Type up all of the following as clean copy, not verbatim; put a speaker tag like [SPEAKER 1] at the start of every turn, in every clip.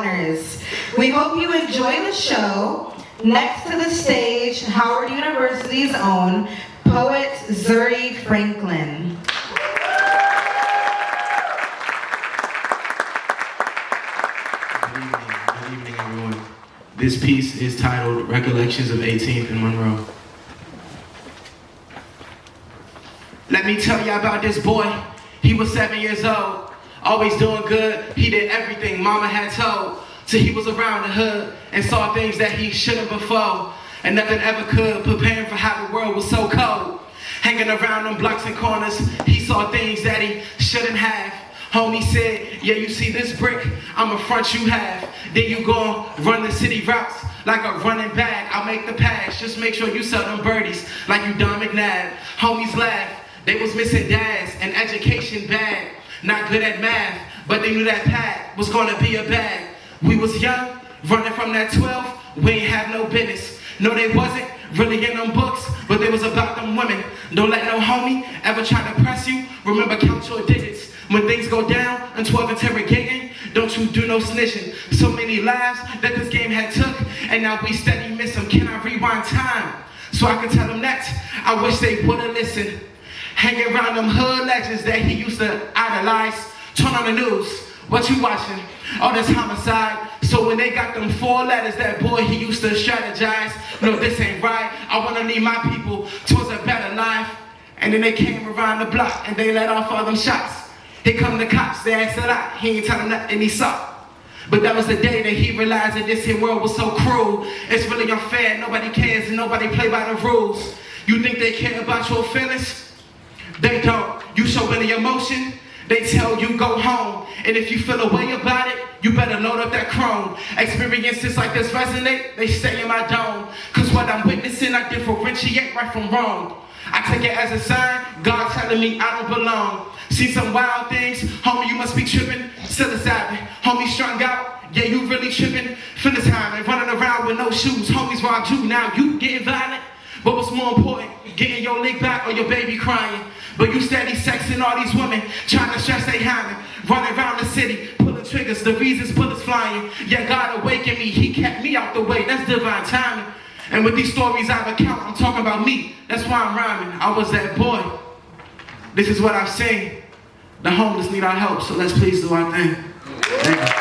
[SPEAKER 1] honors. We hope you enjoy the show. Next to the stage, Howard University's own poet Zuri Franklin.
[SPEAKER 2] Good evening, everyone. This piece is titled Recollections of 18th and Monroe. Let me tell you about this boy. He was 7 years old, always doing good. He did everything mama had told. Till he was around the hood and saw things that he shouldn't before, and nothing ever could, preparing for how the world was so cold. Hanging around them blocks and corners, he saw things that he shouldn't have. Homie said, yeah, you see this brick, I'ma front you half. Then you gon' run the city routes like a running back. I'll make the pass, just make sure you sell them birdies like you Don McNabb. Homies laugh, they was missing dads and education bad. Not good at math, but they knew that pad was gonna be a bag. We was young, running from that 12, we ain't have no business. No, they wasn't really in them books, but they was about them women. Don't let no homie ever try to press you. Remember, count your digits. When things go down and 12 interrogating, don't you do no snitching. So many lives that this game had took, and now we steady miss them. Can I rewind time so I can tell them that? I wish they would've listened. Hanging around them hood legends that he used to idolize. Turn on the news, what you watching? Oh, that's homicide. So when they got them 4 letters, that boy, he used to strategize. No, this ain't right. I wanna lead my people towards a better life. And then they came around the block and they let off all them shots. Here come the cops, they asked a lot. He ain't telling nothing he saw. But that was the day that he realized that this here world was so cruel. It's really unfair, nobody cares and nobody play by the rules. You think they care about your feelings? They don't. You show any emotion, they tell you go home. And if you feel a way about it, you better load up that chrome. Experiences like this resonate, they stay in my dome. Cause what I'm witnessing, I differentiate right from wrong. I take it as a sign, God telling me I don't belong. See some wild things, homie, you must be tripping. Psilocybin, homie strung out, yeah, you really tripping. Feeling time and running around with no shoes. Homies robbed you, now you getting violent. But what's more important, getting your leg back or your baby crying? But you steady sexing all these women, trying to stress they having. Running around the city, pulling triggers, the reasons bullets flying. Yeah, God awakened me, he kept me out the way, that's divine timing. And with these stories I recount, I'm talking about me, that's why I'm rhyming. I was that boy. This is what I've seen. The homeless need our help, so let's please do our thing. Thank you.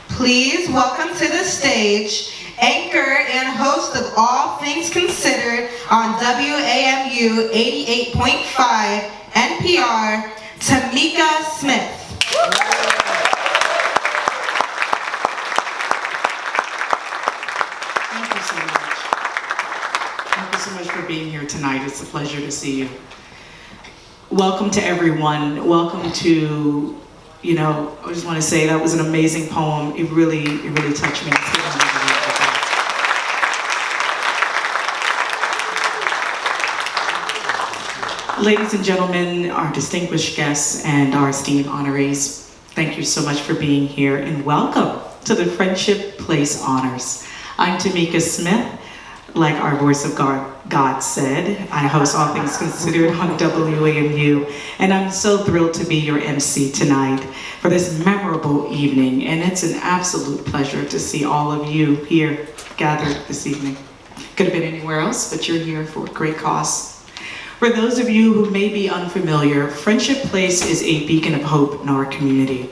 [SPEAKER 1] Please welcome to the stage anchor and host of All Things Considered on WAMU 88.5 NPR, Tamika Smith.
[SPEAKER 3] Thank you so much. Thank you so much for being here tonight. It's a pleasure to see you. Welcome to everyone. Welcome to, I just want to say that was an amazing poem. It really touched me. Ladies and gentlemen, our distinguished guests and our esteemed honorees, thank you so much for being here and welcome to the Friendship Place Honors. I'm Tamika Smith. Like our voice of God said, I host All Things Considered on WAMU, and I'm so thrilled to be your MC tonight for this memorable evening, and it's an absolute pleasure to see all of you here gathered this evening. Could have been anywhere else, but you're here for a great cause. For those of you who may be unfamiliar, Friendship Place is a beacon of hope in our community,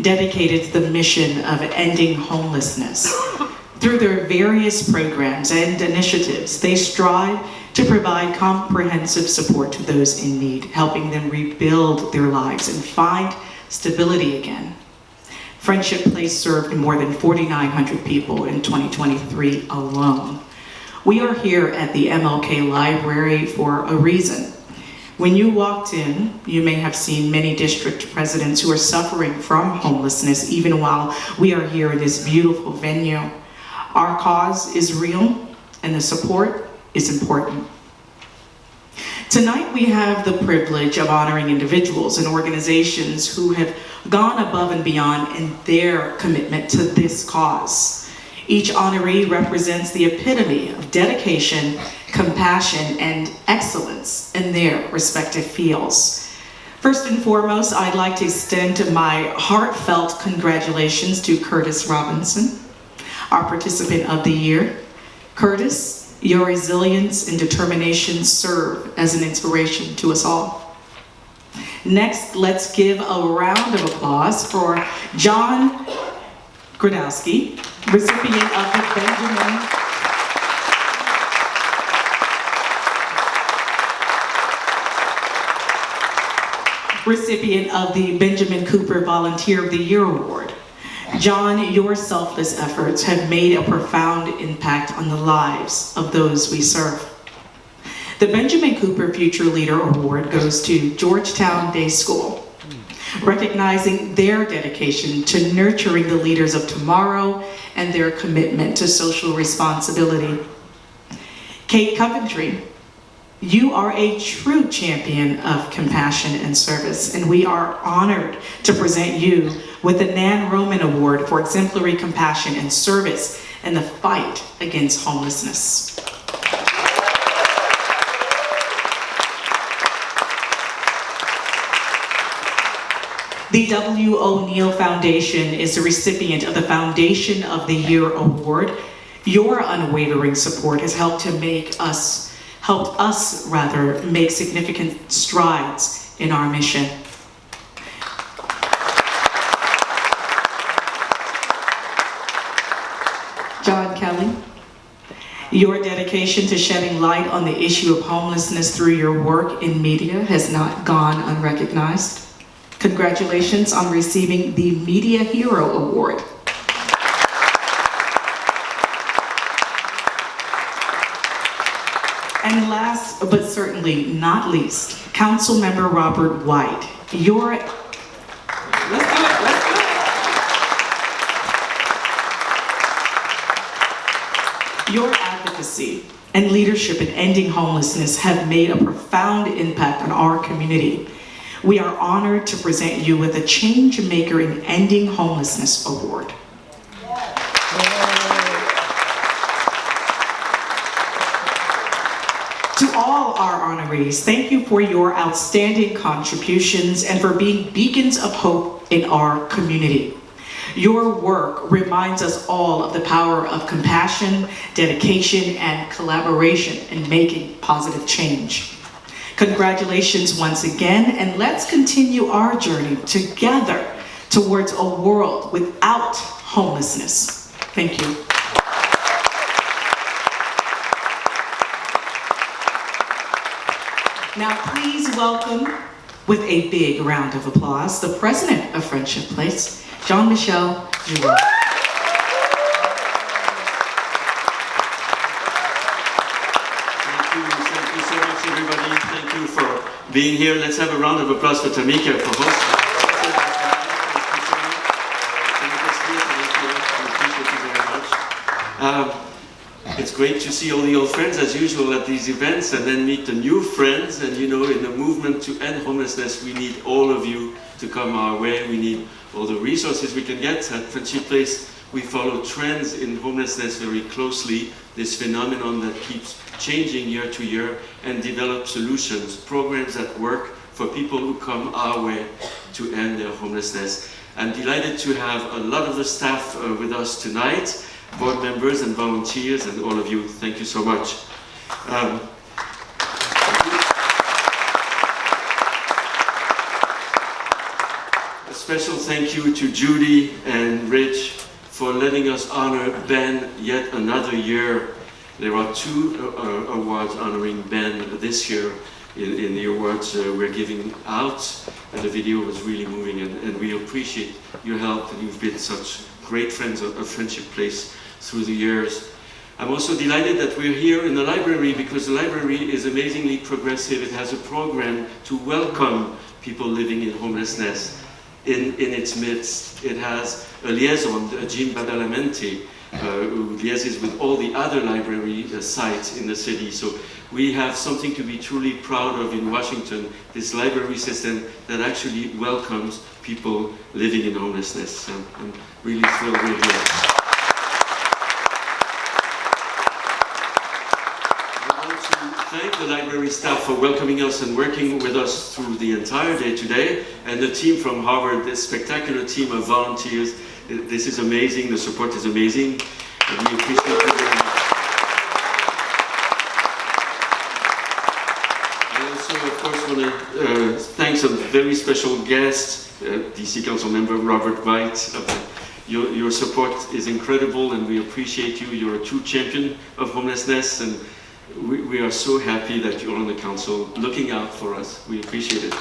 [SPEAKER 3] dedicated to the mission of ending homelessness. Through their various programs and initiatives, they strive to provide comprehensive support to those in need, helping them rebuild their lives and find stability again. Friendship Place served more than 4,900 people in 2023 alone. We are here at the MLK Library for a reason. When you walked in, you may have seen many district presidents who are suffering from homelessness, even while we are here in this beautiful venue. Our cause is real, and the support is important. Tonight we have the privilege of honoring individuals and organizations who have gone above and beyond in their commitment to this cause. Each honoree represents the epitome of dedication, compassion, and excellence in their respective fields. First and foremost, I'd like to extend my heartfelt congratulations to Curtis Robinson, our participant of the year. Curtis, your resilience and determination serve as an inspiration to us all. Next, let's give a round of applause for John Gradowski, recipient of the Benjamin Cooper Volunteer of the Year Award. John, your selfless efforts have made a profound impact on the lives of those we serve. The Benjamin Cooper Future Leader Award goes to Georgetown Day School, recognizing their dedication to nurturing the leaders of tomorrow and their commitment to social responsibility. Kate Coventry, you are a true champion of compassion and service, and we are honored to present you with the Nan Roman Award for exemplary compassion and service in the fight against homelessness. The W. O'Neill Foundation is the recipient of the Foundation of the Year Award. Your unwavering support has helped us make significant strides in our mission. John Kelly, your dedication to shedding light on the issue of homelessness through your work in media has not gone unrecognized. Congratulations on receiving the Media Hero Award. And last but certainly not least, Councilmember Robert White, your advocacy and leadership in ending homelessness have made a profound impact on our community. We are honored to present you with a Change Maker in Ending Homelessness Award. To all our honorees, thank you for your outstanding contributions and for being beacons of hope in our community. Your work reminds us all of the power of compassion, dedication, and collaboration in making positive change. Congratulations once again, and let's continue our journey together towards a world without homelessness. Thank you. Now please welcome, with a big round of applause, the president of Friendship Place, Jean-Michel Jouin.
[SPEAKER 4] Thank you so much, everybody. Thank you for being here. Let's have a round of applause for Tamika for hosting. It's great to see all the old friends as usual at these events and then meet the new friends. And you know, in the movement to end homelessness, we need all of you to come our way. We need all the resources we can get. At Friendship Place, we follow trends in homelessness very closely, this phenomenon that keeps changing year to year, and develop solutions, programs that work for people who come our way to end their homelessness. I'm delighted to have a lot of the staff with us tonight, board members and volunteers, and all of you. Thank you so much. A special thank you to Judy and Rich for letting us honor Ben yet another year. There are two awards honoring Ben this year in the awards we're giving out, and the video was really moving, and we appreciate your help, and you've been such great friends of Friendship Place through the years. I'm also delighted that we're here in the library, because the library is amazingly progressive. It has a program to welcome people living in homelessness in its midst. It has a liaison, Jean Badalamenti, who liaises with all the other library sites in the city. So we have something to be truly proud of in Washington, this library system that actually welcomes people living in homelessness. And I'm really thrilled we're here. I want to thank the library staff for welcoming us and working with us through the entire day today, and the team from Harvard, this spectacular team of volunteers. This is amazing, the support is amazing, and we appreciate it very much. I also, of course, want to thank some very special guests, DC Councilmember Robert White. Your support is incredible, and we appreciate you. You're a true champion of homelessness, and we are so happy that you're on the council looking out for us. We appreciate it.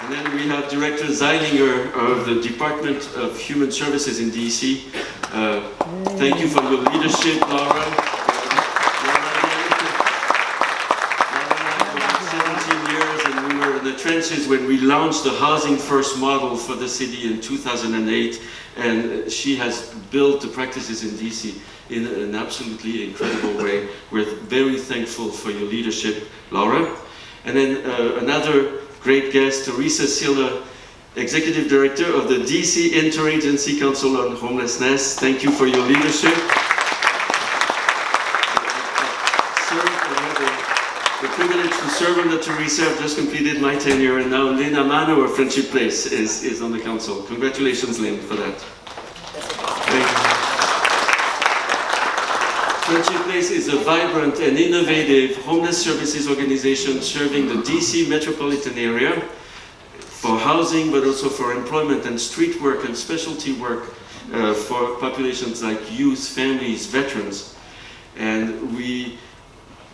[SPEAKER 4] And then we have Director Zeilinger of the Department of Human Services in DC. Thank you for your leadership, Laura. 17 years, and we were in the trenches when we launched the Housing First model for the city in 2008, and she has built the practices in DC in an absolutely incredible way. We're very thankful for your leadership, Laura. And then another great guest, Teresa Siller, Executive Director of the DC Interagency Council on Homelessness. Thank you for your leadership. I have the privilege to serve under Teresa. I've just completed my tenure, and now Lynn Amano of Friendship Place is on the council. Congratulations, Lynn, for that. Thank you. Friendship Place is a vibrant and innovative homeless services organization serving the DC metropolitan area for housing, but also for employment and street work and specialty work for populations like youth, families, veterans. And we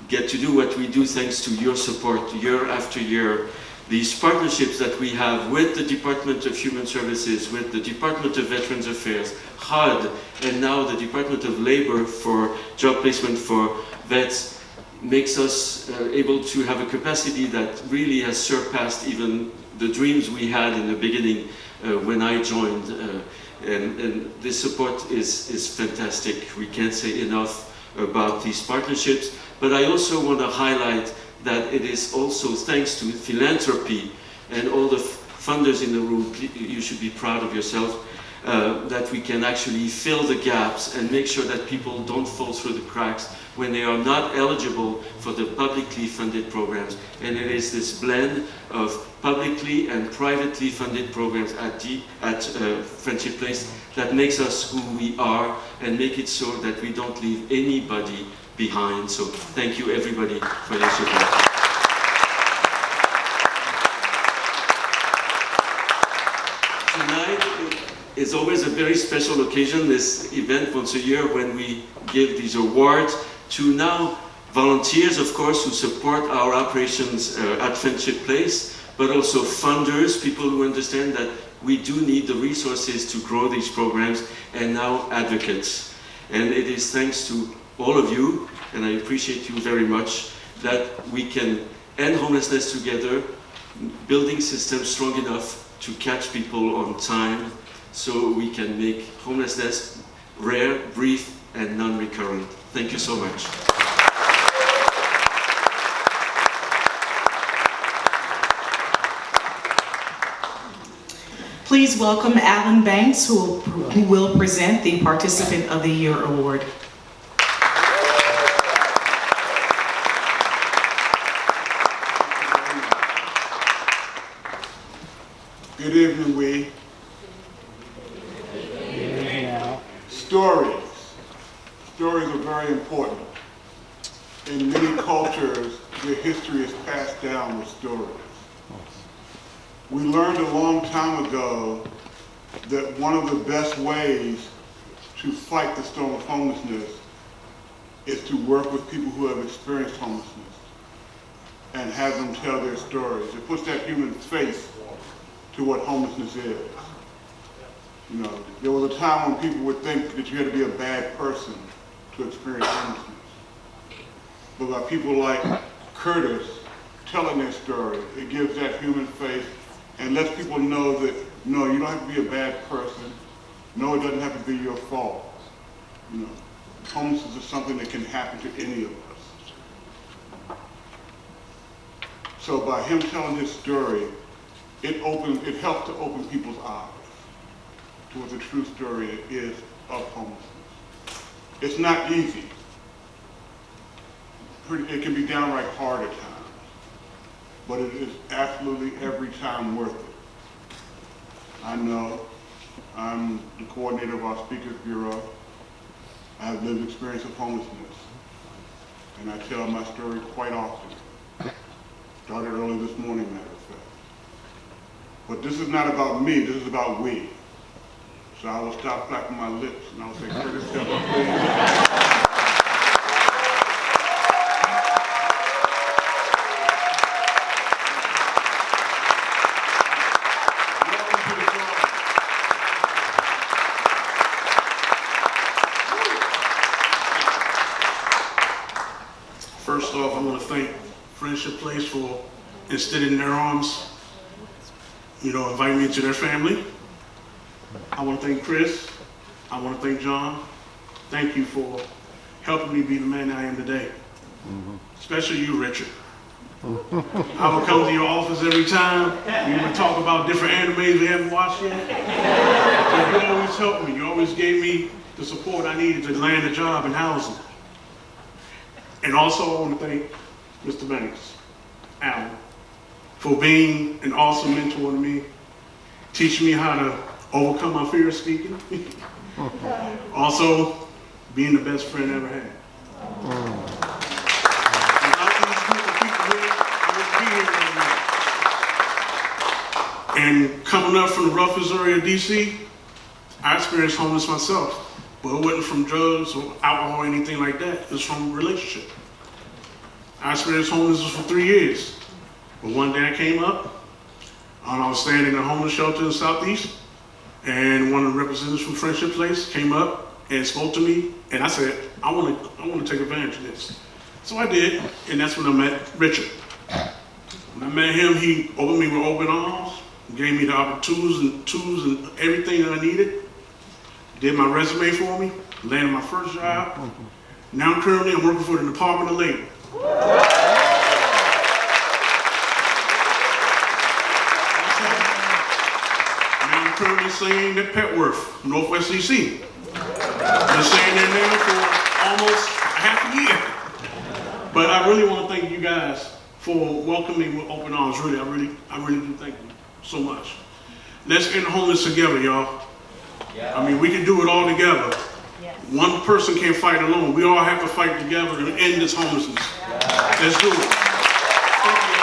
[SPEAKER 4] get to do what we do thanks to your support year after year. These partnerships that we have with the Department of Human Services, with the Department of Veterans Affairs, HUD, and now the Department of Labor for job placement for vets, makes us able to have a capacity that really has surpassed even the dreams we had in the beginning when I joined. And this support is fantastic. We can't say enough about these partnerships. But I also want to highlight that it is also thanks to philanthropy and all the funders in the room, you should be proud of yourself, that we can actually fill the gaps and make sure that people don't fall through the cracks when they are not eligible for the publicly funded programs. And it is this blend of publicly and privately funded programs at Friendship Place that makes us who we are and make it so that we don't leave anybody behind. So thank you everybody for your support. Tonight is always a very special occasion, this event once a year when we give these awards to now volunteers, of course, who support our operations at Friendship Place, but also funders, people who understand that we do need the resources to grow these programs, and now advocates. And it is thanks to all of you, and I appreciate you very much, that we can end homelessness together, building systems strong enough to catch people on time, so we can make homelessness rare, brief, and non-recurrent. Thank you so much.
[SPEAKER 3] Please welcome Alan Banks, who will present the Participant of the Year Award.
[SPEAKER 5] Good evening, we. Stories. Stories are very important. In many cultures, their history is passed down with stories. We learned a long time ago that one of the best ways to fight the storm of homelessness is to work with people who have experienced homelessness and have them tell their stories. It puts that human face to what homelessness is. You know, there was a time when people would think that you had to be a bad person to experience homelessness. But by people like Curtis telling their story, it gives that human face and lets people know that No, you don't have to be a bad person. No, it doesn't have to be your fault. You know, homelessness is something that can happen to any of us. So by him telling his story, it helps to open people's eyes to what the true story is of homelessness. It's not easy. It can be downright hard at times, but it is absolutely every time worth it. I know I'm the coordinator of our Speakers Bureau. I have lived experience of homelessness, and I tell my story quite often. Started early this morning, matter of fact. But this is not about me, this is about we. So I will stop flapping my lips and I will say, Curtis, step up, please.
[SPEAKER 6] First off, I want to thank Friendship Place for instilling in their arms, inviting me into their family. I want to thank Chris. I want to thank John. Thank you for helping me be the man I am today. Especially you, Richard. I would come to your office every time. We would talk about different animes we haven't watched yet. But you always helped me. You always gave me the support I needed to land a job in housing. And also I want to thank Mr. Banks, Alan, for being an awesome mentor to me, teaching me how to overcome my fear of speaking. Also, being the best friend I ever had. Without these group of people here, I wouldn't be here right now. And coming up from the roughest area of DC, I experienced homelessness myself. But it wasn't from drugs or alcohol or anything like that. It was from a relationship. I experienced homelessness for 3 years. But one day I came up, and I was standing in a homeless shelter in the Southeast, and one of the representatives from Friendship Place came up and spoke to me, and I said, I want to take advantage of this. So I did, and that's when I met Richard. When I met him, he opened me with open arms, gave me the opportunities and tools and everything that I needed. Did my resume for me, landed my first job. Now I'm working for the Department of Labor. Now I'm currently staying at Petworth, Northwest DC. Been staying there now for almost half a year. But I really want to thank you guys for welcoming me with open arms. Really, I really do thank you so much. Let's end homeless together, y'all. I mean, we can do it all together. Yes. One person can't fight alone. We all have to fight together and end this homelessness. Yeah. Let's do it. Thank you.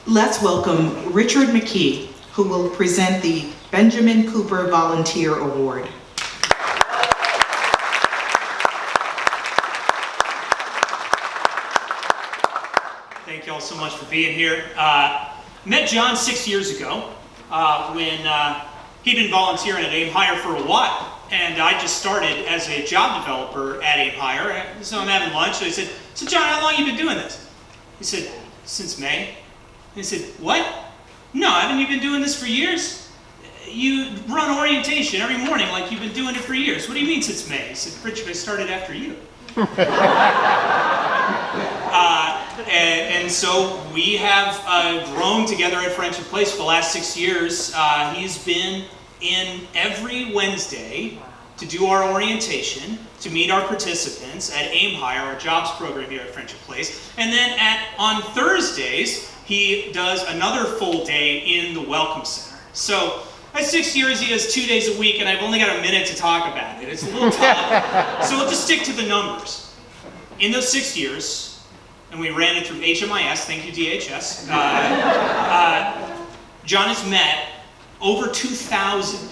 [SPEAKER 3] Let's welcome Richard McKee, who will present the Benjamin Cooper Volunteer Award.
[SPEAKER 7] Thank you all so much for being here. Met John 6 years ago when he'd been volunteering at Aim Higher for a while. And I just started as a job developer at Aim Higher. So I'm having lunch. So I said, so John, how long have you been doing this? He said, since May. And I said, what? No, haven't you been doing this for years? You run orientation every morning like you've been doing it for years. What do you mean since May? He said, Richard, I started after you. And so we have grown together at Friendship Place for the last 6 years. He's been in every Wednesday to do our orientation, to meet our participants at Aim Higher, our jobs program here at Friendship Place. And then on Thursdays, he does another full day in the Welcome Center. So My 6 years, he does 2 days a week, and I've only got a minute to talk about it. It's a little tough. So we'll just stick to the numbers. In those 6 years, and we ran it through HMIS, thank you DHS, John has met over 2,000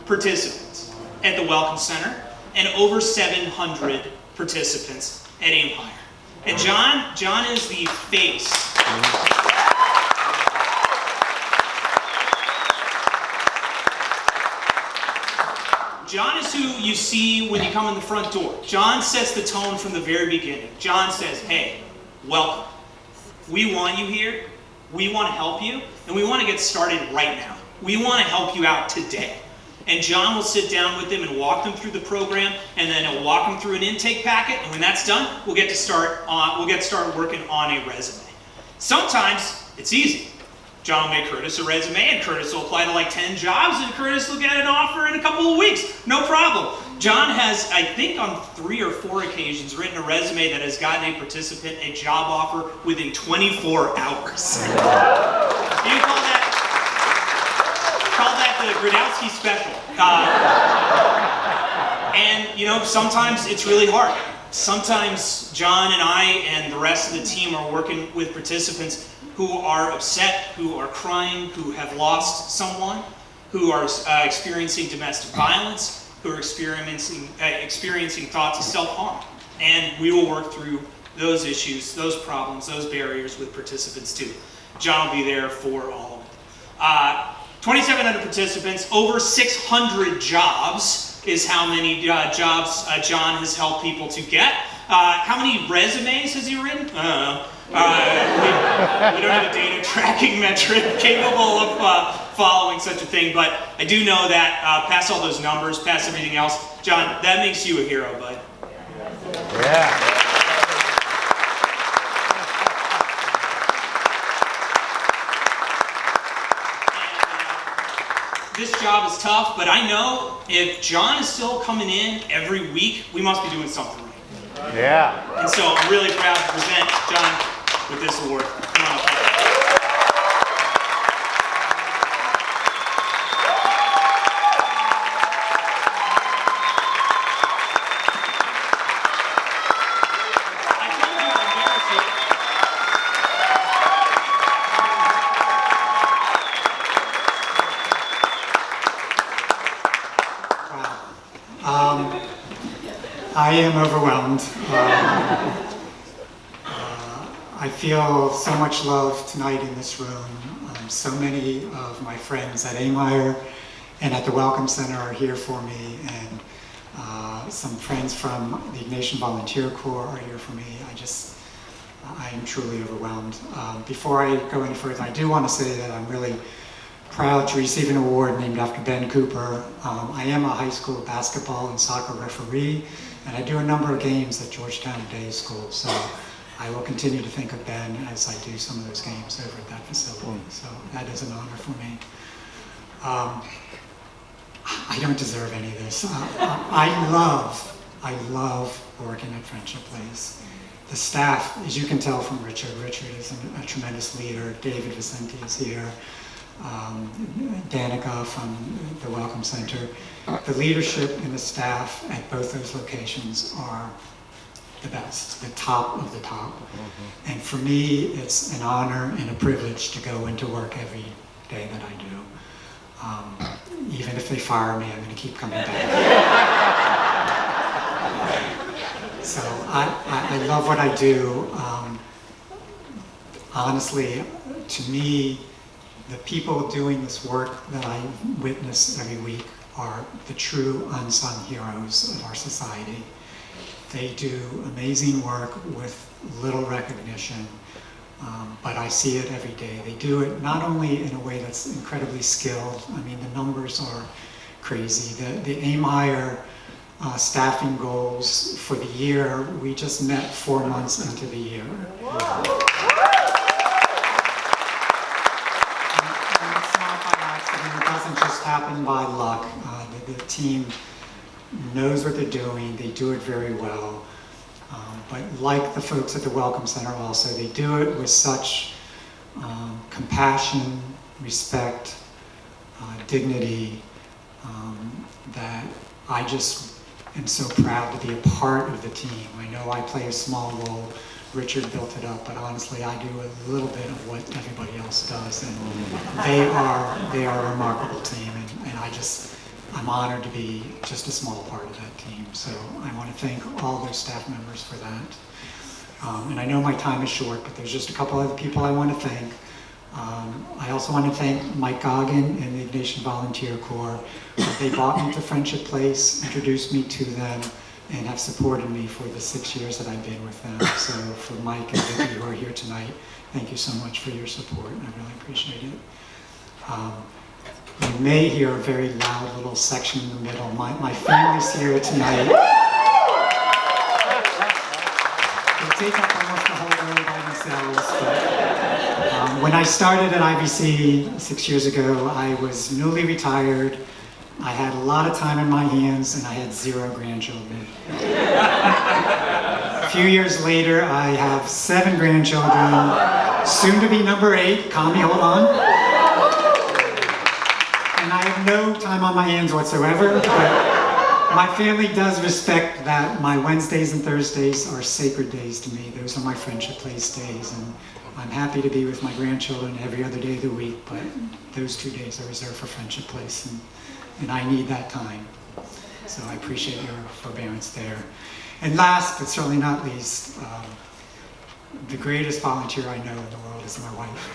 [SPEAKER 7] participants at the Welcome Center and over 700 participants at Aim Higher. And John is the face. John is who you see when you come in the front door. John sets the tone from the very beginning. John says, hey, welcome. We want you here. We want to help you. And we want to get started right now. We want to help you out today. And John will sit down with them and walk them through the program, and then he'll walk them through an intake packet, and when that's done, we'll get started working on a resume. Sometimes it's easy. John will make Curtis a resume, and Curtis will apply to like 10 jobs, and Curtis will get an offer in a couple of weeks. No problem. John has, I think on 3 or 4 occasions, written a resume that has gotten a participant a job offer within 24 hours. You can call that the Gradowski special. And you know, sometimes it's really hard. Sometimes John and I and the rest of the team are working with participants who are upset, who are crying, who have lost someone, who are experiencing domestic violence, who are experiencing thoughts of self-harm. And we will work through those issues, those problems, those barriers with participants too. John will be there for all of it. 2,700 participants, over 600 jobs is how many jobs John has helped people to get. How many resumes has he written? We don't have a data tracking metric capable of following such a thing, but I do know that past all those numbers, past everything else, John, that makes you a hero, bud.
[SPEAKER 8] Yeah.
[SPEAKER 7] This job is tough, but I know if John is still coming in every week, we must be doing something right.
[SPEAKER 8] Yeah.
[SPEAKER 7] And so I'm really proud to present John with this award. Come on up.
[SPEAKER 9] I am overwhelmed. I feel so much love tonight in this room. So many of my friends at Aim Higher and at the Welcome Center are here for me, and some friends from the Ignatian Volunteer Corps are here for me. I am truly overwhelmed. Before I go any further, I do want to say that I'm really proud to receive an award named after Ben Cooper. I am a high school basketball and soccer referee, and I do a number of games at Georgetown Day School, so I will continue to think of Ben as I do some of those games over at that facility. So that is an honor for me. I don't deserve any of this. I love working at Friendship Place. The staff, as you can tell from Richard is a tremendous leader. David Vicente is here. Danica from the Welcome Center. The leadership and the staff at both those locations are the best, the top of the top. And for me, it's an honor and a privilege to go into work every day that I do. Even if they fire me, I'm going to keep coming back. So I love what I do. Honestly, to me, the people doing this work that I witness every week are the true unsung heroes of our society. They do amazing work with little recognition, but I see it every day. They do it not only in a way that's incredibly skilled. I mean, the numbers are crazy. The Aim Higher staffing goals for the year, we just met 4 months into the year. It doesn't just happen by luck. The team knows what they're doing. They do it very well. But like the folks at the Welcome Center also, they do it with such compassion, respect, dignity, that I just am so proud to be a part of the team. I know I play a small role. Richard built it up, but honestly, I do a little bit of what everybody else does, and they are a remarkable team, and I'm honored to be just a small part of that team. So I want to thank all their staff members for that. And I know my time is short, but there's just a couple other people I want to thank. I also want to thank Mike Goggin and the Ignatian Volunteer Corps. They brought me to Friendship Place, introduced me to them, and have supported me for the 6 years that I've been with them. So for Mike and Vicki who are here tonight, thank you so much for your support. I really appreciate it. You may hear a very loud little section in the middle. My family's here tonight. They take up almost the whole room by themselves. But, when I started at IVC 6 years ago, I was newly retired. I had a lot of time in my hands, and I had 0 grandchildren. A few years later, I have 7 grandchildren, soon to be number 8. Kami, hold on. And I have no time on my hands whatsoever, but my family does respect that my Wednesdays and Thursdays are sacred days to me. Those are my Friendship Place days, and I'm happy to be with my grandchildren every other day of the week, but those 2 days are reserved for Friendship Place, and I need that time. So I appreciate your forbearance there. And last, but certainly not least, the greatest volunteer I know in the world is my wife.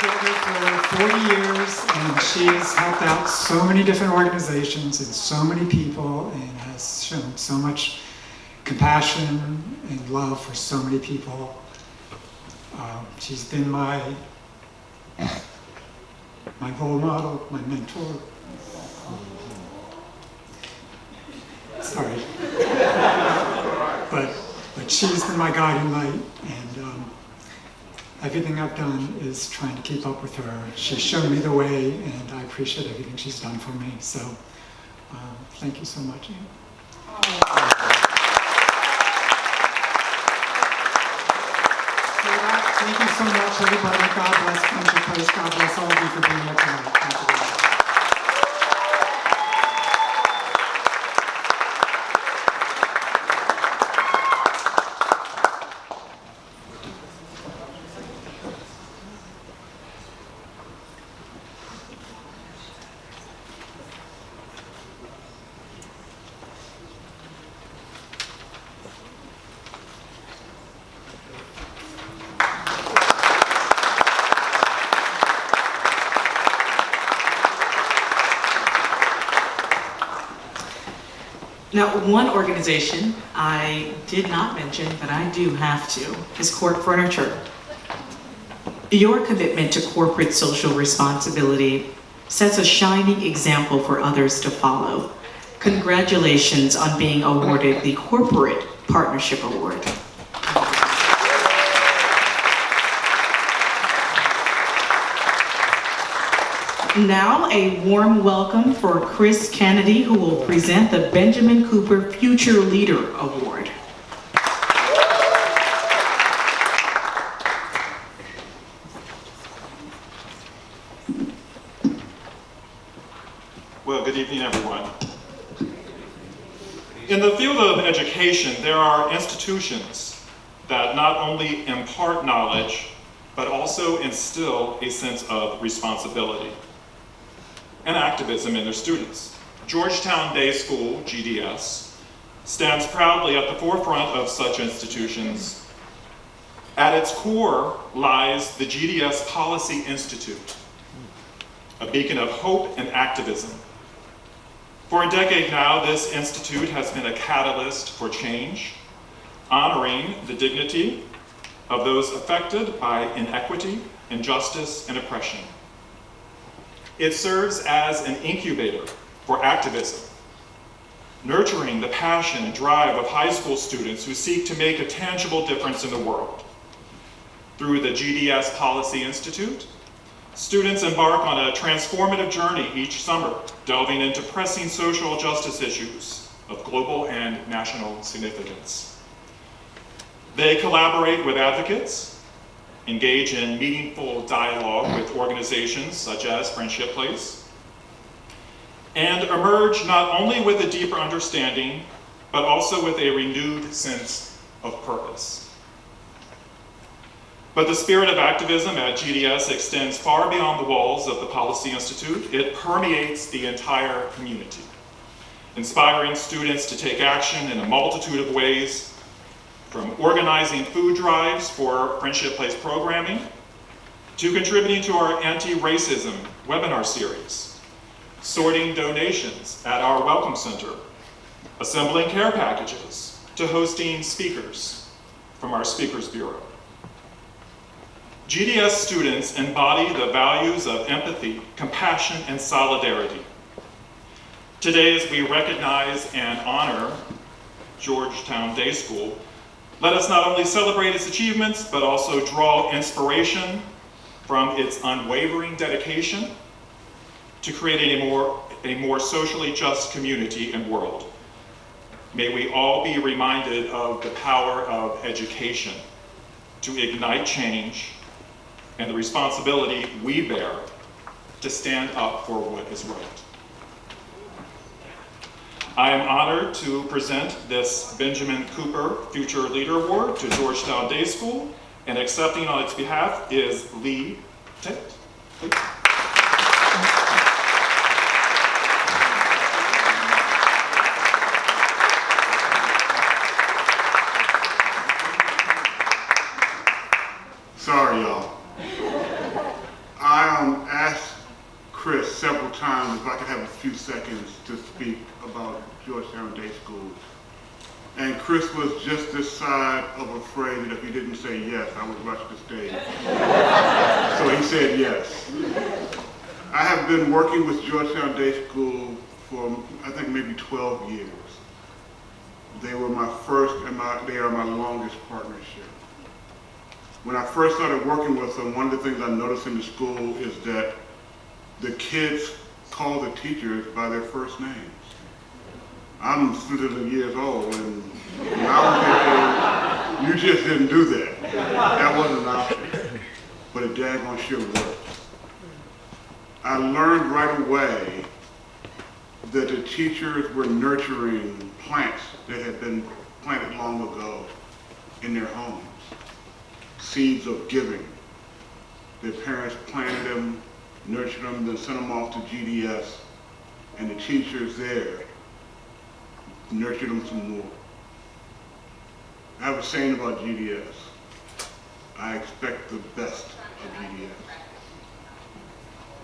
[SPEAKER 9] We've been together for 40 years, and she has helped out so many different organizations and so many people, and has shown so much compassion and love for so many people. She's been my role model, my mentor. Sorry. But she's been my guiding light, and everything I've done is trying to keep up with her. She's shown me the way, and I appreciate everything she's done for me. So thank you so much, Anne. Thank you so much, everybody. God bless Friendship Place. God bless all of you for being here tonight. Thank you very much.
[SPEAKER 3] Now, one organization I did not mention, but I do have to, is CORT Furniture. Your commitment to corporate social responsibility sets a shining example for others to follow. Congratulations on being awarded the Corporate Partnership Award. Now, a warm welcome for Chris Kennedy, who will present the Benjamin Cooper Future Leader Award.
[SPEAKER 10] Well, good evening, everyone. In the field of education, there are institutions that not only impart knowledge, but also instill a sense of responsibility and activism in their students. Georgetown Day School, GDS, stands proudly at the forefront of such institutions. At its core lies the GDS Policy Institute, a beacon of hope and activism. For a decade now, this institute has been a catalyst for change, honoring the dignity of those affected by inequity, injustice, and oppression. It serves as an incubator for activism, nurturing the passion and drive of high school students who seek to make a tangible difference in the world. Through the GDS Policy Institute, students embark on a transformative journey each summer, delving into pressing social justice issues of global and national significance. They collaborate with advocates, engage in meaningful dialogue with organizations such as Friendship Place, and emerge not only with a deeper understanding, but also with a renewed sense of purpose. But the spirit of activism at GDS extends far beyond the walls of the Policy Institute. It permeates the entire community, inspiring students to take action in a multitude of ways, from organizing food drives for Friendship Place programming, to contributing to our anti-racism webinar series, sorting donations at our Welcome Center, assembling care packages, to hosting speakers from our Speakers Bureau. GDS students embody the values of empathy, compassion, and solidarity. Today, as we recognize and honor Georgetown Day School, let us not only celebrate its achievements, but also draw inspiration from its unwavering dedication to creating a more socially just community and world. May we all be reminded of the power of education to ignite change and the responsibility we bear to stand up for what is right. I am honored to present this Benjamin Cooper Future Leader Award to Georgetown Day School, and accepting on its behalf is Lee Tate.
[SPEAKER 5] Sorry, y'all. I asked Chris several times if I could have a few seconds to speak about Georgetown Day School. And Chris was just this side of afraid that if he didn't say yes, I would rush the stage. So he said yes. I have been working with Georgetown Day School for, I think, maybe 12 years. They were my first and they are my longest partnership. When I first started working with them, one of the things I noticed in the school is that the kids call the teachers by their first names. I'm 50 years old, and when I was their age, you just didn't do that. That wasn't an option, but it daggone sure worked. I learned right away that the teachers were nurturing plants that had been planted long ago in their homes. Seeds of giving. Their parents planted them, nurtured them, then sent them off to GDS, and the teachers there nurtured them some more. I have a saying about GDS. I expect the best of GDS.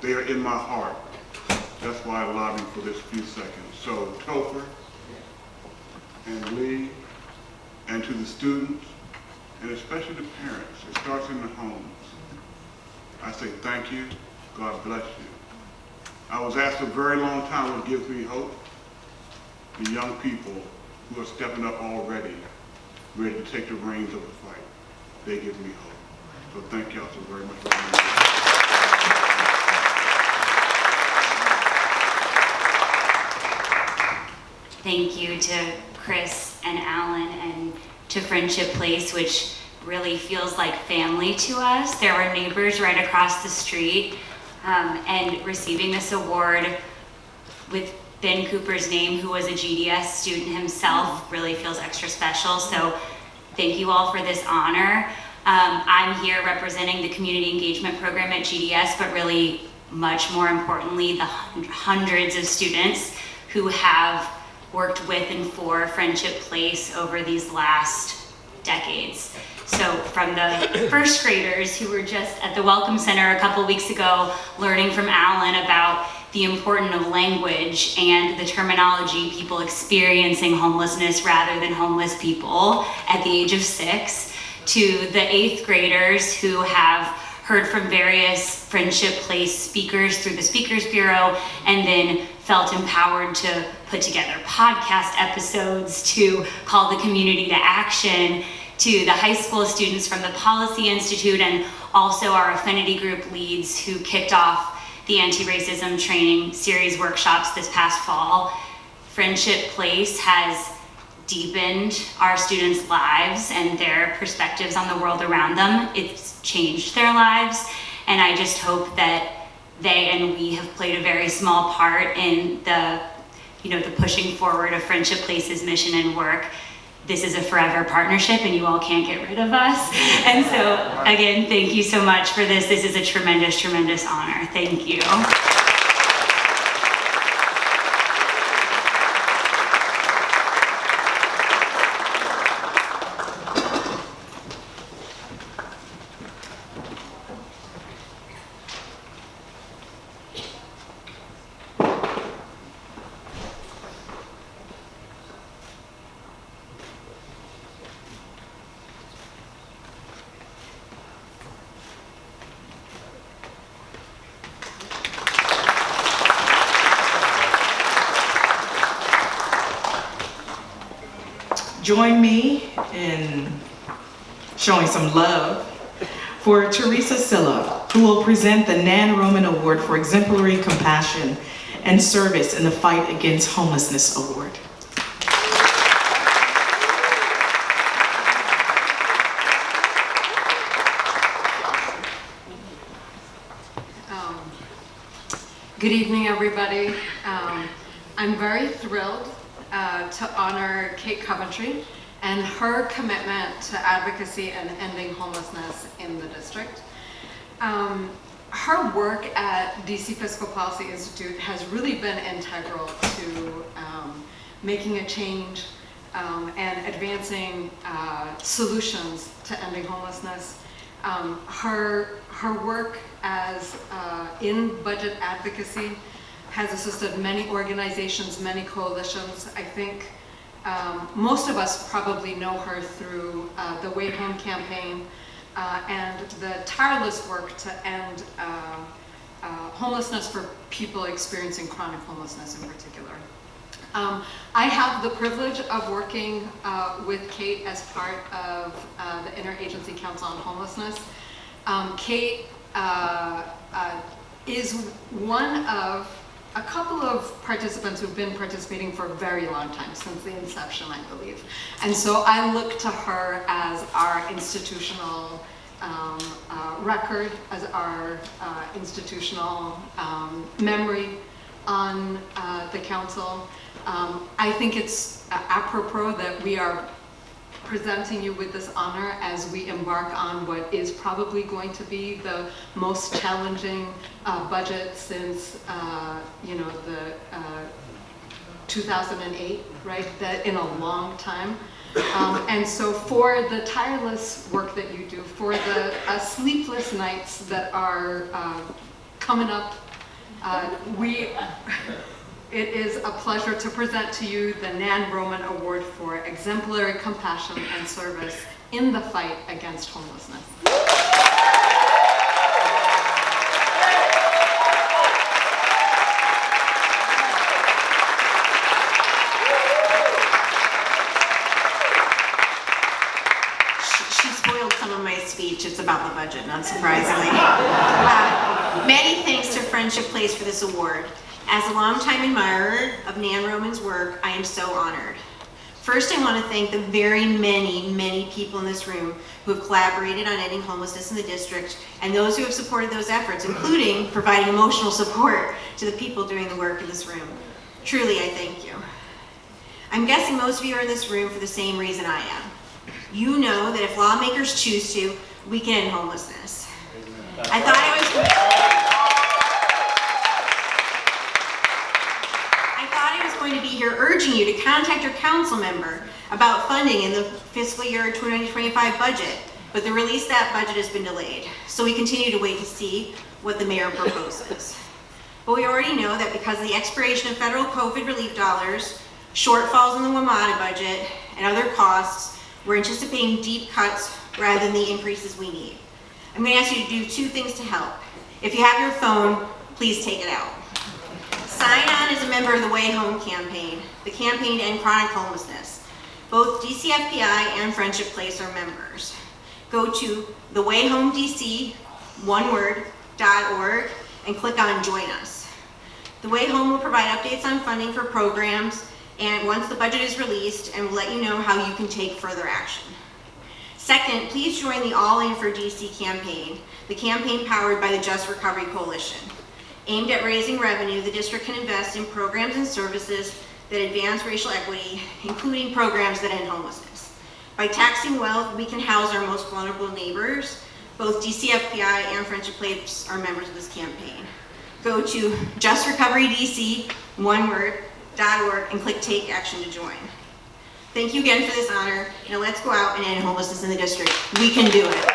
[SPEAKER 5] They are in my heart. That's why I lobbied for this few seconds. So Topher and Lee, and to the students, and especially the parents, it starts in the homes. I say thank you, God bless you. I was asked a very long time what gives me hope. The young people who are stepping up already, ready to take the reins of the fight. They give me hope. So thank y'all so very much for being here.
[SPEAKER 11] Thank you to Chris and Alan and to Friendship Place, which really feels like family to us. There were neighbors right across the street, and receiving this award with Ben Cooper's name, who was a GDS student himself, really feels extra special. So thank you all for this honor. I'm here representing the community engagement program at GDS, but really much more importantly, the hundreds of students who have worked with and for Friendship Place over these last decades. So from the first graders who were just at the Welcome Center a couple weeks ago, learning from Alan about the importance of language and the terminology, people experiencing homelessness rather than homeless people at the age of 6, to the 8th graders who have heard from various Friendship Place speakers through the Speakers Bureau and then felt empowered to put together podcast episodes, to call the community to action, to the high school students from the Policy Institute, and also our affinity group leads who kicked off the anti-racism training series workshops this past fall. Friendship Place has deepened our students' lives and their perspectives on the world around them. It's changed their lives, and I just hope that they and we have played a very small part in the pushing forward of Friendship Place's mission and work. This is a forever partnership and you all can't get rid of us. And so again, thank you so much for this. This is a tremendous, tremendous honor. Thank you.
[SPEAKER 3] Join me in showing some love for Teresa Silla, who will present the Nan Roman Award for Exemplary Compassion and Service in the Fight Against Homelessness Award.
[SPEAKER 12] Good evening, everybody. I'm very thrilled to honor Kate Coventry and her commitment to advocacy and ending homelessness in the district. Her work at DC Fiscal Policy Institute has really been integral to making a change and advancing solutions to ending homelessness. Her work as in budget advocacy has assisted many organizations, many coalitions. I think most of us probably know her through the Way Home campaign and the tireless work to end homelessness for people experiencing chronic homelessness in particular. I have the privilege of working with Kate as part of the Interagency Council on Homelessness. Kate is one of a couple of participants who've been participating for a very long time, since the inception, I believe. And so I look to her as our institutional record, as our institutional memory on the council. I think it's apropos that we are presenting you with this honor as we embark on what is probably going to be the most challenging budget since the 2008, right? That in a long time. And so for the tireless work that you do, for the sleepless nights that are coming up, it is a pleasure to present to you the Nan Roman Award for Exemplary Compassion and Service in the Fight Against Homelessness.
[SPEAKER 13] She spoiled some of my speech. It's about the budget, not surprisingly. Many thanks to Friendship Place for this award. As a longtime admirer of Nan Roman's work, I am so honored. First, I want to thank the very many people in this room who have collaborated on ending homelessness in the district and those who have supported those efforts, including providing emotional support to the people doing the work in this room. Truly, I thank you. I'm guessing most of you are in this room for the same reason I am. You know that if lawmakers choose to, we can end homelessness. I thought I was going to be here urging you to contact your council member about funding in the fiscal year 2025 budget, but the release of that budget has been delayed. So we continue to wait to see what the mayor proposes. But we already know that because of the expiration of federal COVID relief dollars, shortfalls in the WMATA budget, and other costs, we're anticipating deep cuts rather than the increases we need. I'm going to ask you to do two things to help. If you have your phone, please take it out. Sign on as a member of the Way Home campaign, the campaign to end chronic homelessness. Both DCFPI and Friendship Place are members. Go to thewayhomedc.org and click on Join Us. The Way Home will provide updates on funding for programs and once the budget is released, and we'll let you know how you can take further action. Second, please join the All In for DC campaign, the campaign powered by the Just Recovery Coalition. Aimed at raising revenue, the district can invest in programs and services that advance racial equity, including programs that end homelessness. By taxing wealth, we can house our most vulnerable neighbors. Both DCFPI and Friendship Place are members of this campaign. Go to justrecoverydc.org and click Take Action to join. Thank you again for this honor. Now let's go out and end homelessness in the district. We can do it.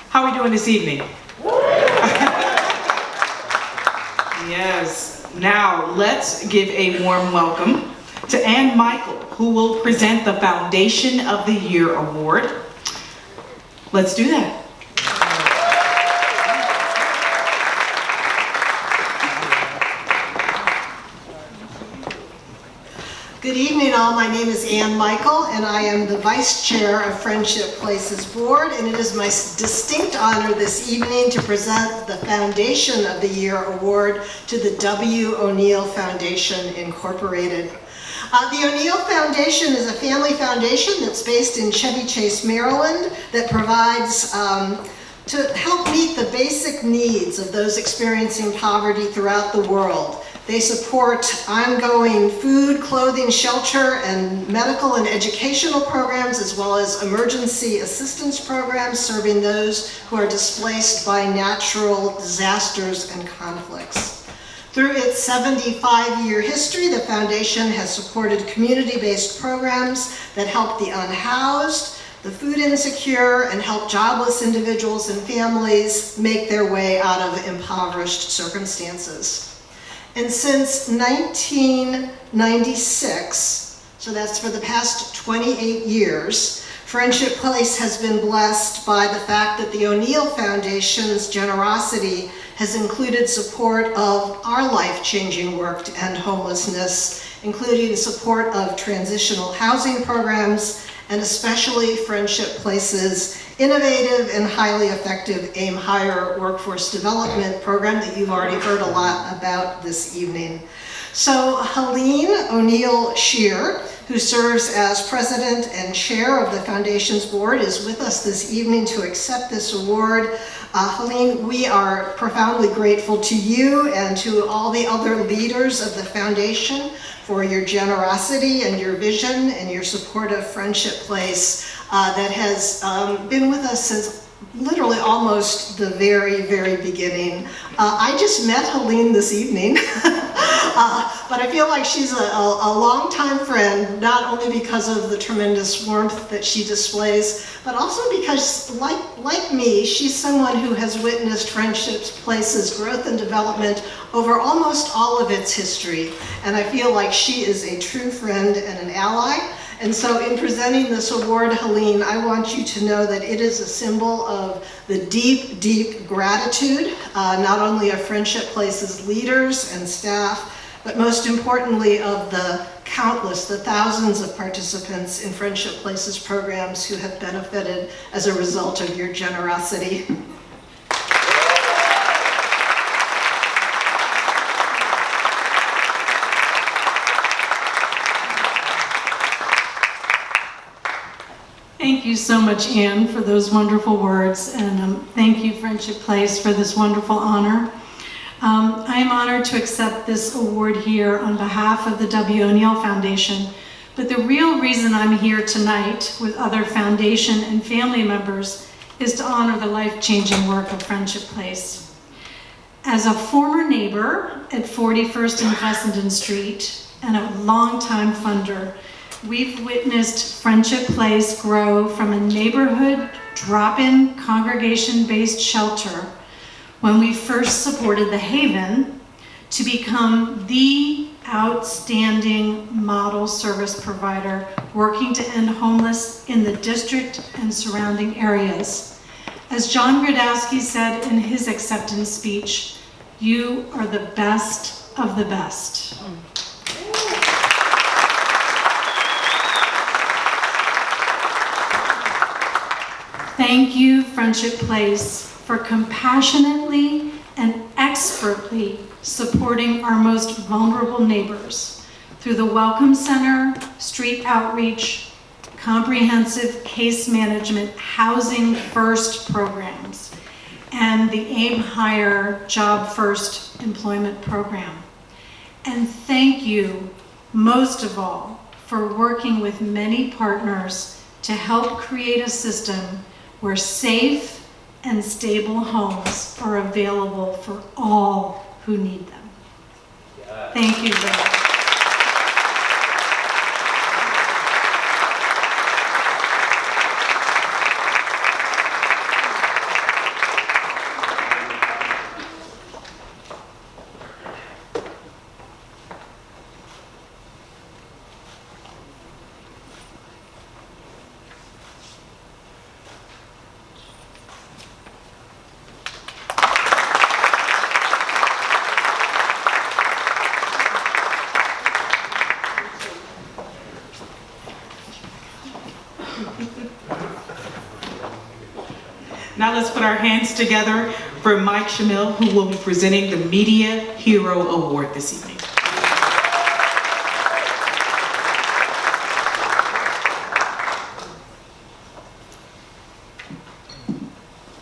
[SPEAKER 3] How are we doing this evening? Yes. Now, let's give a warm welcome to Ann Michael, who will present the Foundation of the Year Award. Let's do that.
[SPEAKER 14] Good evening all, my name is Ann Michael and I am the Vice Chair of Friendship Places Board, and it is my distinct honor this evening to present the Foundation of the Year Award to the W. O'Neill Foundation Incorporated. The O'Neill Foundation is a family foundation that's based in Chevy Chase, Maryland, that provides to help meet the basic needs of those experiencing poverty throughout the world. They support ongoing food, clothing, shelter, and medical and educational programs, as well as emergency assistance programs serving those who are displaced by natural disasters and conflicts. Through its 75-year history, the foundation has supported community-based programs that help the unhoused, the food insecure, and help jobless individuals and families make their way out of impoverished circumstances. And since 1996, so that's for the past 28 years, Friendship Place has been blessed by the fact that the O'Neill Foundation's generosity has included support of our life-changing work to end homelessness, including support of transitional housing programs, and especially Friendship Place's innovative and highly effective Aim Higher workforce development program that you've already heard a lot about this evening. So Helene O'Neill Shear, who serves as president and chair of the foundation's board, is with us this evening to accept this award. Helene, we are profoundly grateful to you and to all the other leaders of the foundation for your generosity and your vision and your support of Friendship Place that has been with us since literally almost the very, very beginning. I just met Helene this evening, but I feel like she's a longtime friend, not only because of the tremendous warmth that she displays, but also because, like me, she's someone who has witnessed Friendship Place's growth and development over almost all of its history, and I feel like she is a true friend and an ally. And so in presenting this award, Helene, I want you to know that it is a symbol of the deep, deep gratitude, not only of Friendship Place's leaders and staff, but most importantly of the countless, the thousands of participants in Friendship Place's programs who have benefited as a result of your generosity.
[SPEAKER 15] Thank you so much, Ann, for those wonderful words, and thank you, Friendship Place, for this wonderful honor. I am honored to accept this award here on behalf of the W. O'Neill Foundation, but the real reason I'm here tonight with other foundation and family members is to honor the life-changing work of Friendship Place. As a former neighbor at 41st and Fessenden Street and a longtime funder, we've witnessed Friendship Place grow from a neighborhood drop-in congregation-based shelter when we first supported the Haven to become the outstanding model service provider working to end homelessness in the district and surrounding areas. As John Gradowski said in his acceptance speech, you are the best of the best. Thank you, Friendship Place, for compassionately and expertly supporting our most vulnerable neighbors through the Welcome Center, street outreach, comprehensive case management, housing first programs, and the Aim Higher Job First employment program. And thank you, most of all, for working with many partners to help create a system where safe and stable homes are available for all who need them. Thank you very much.
[SPEAKER 3] Now let's put our hands together for Mike Shamil, who will be presenting the Media Hero Award this evening.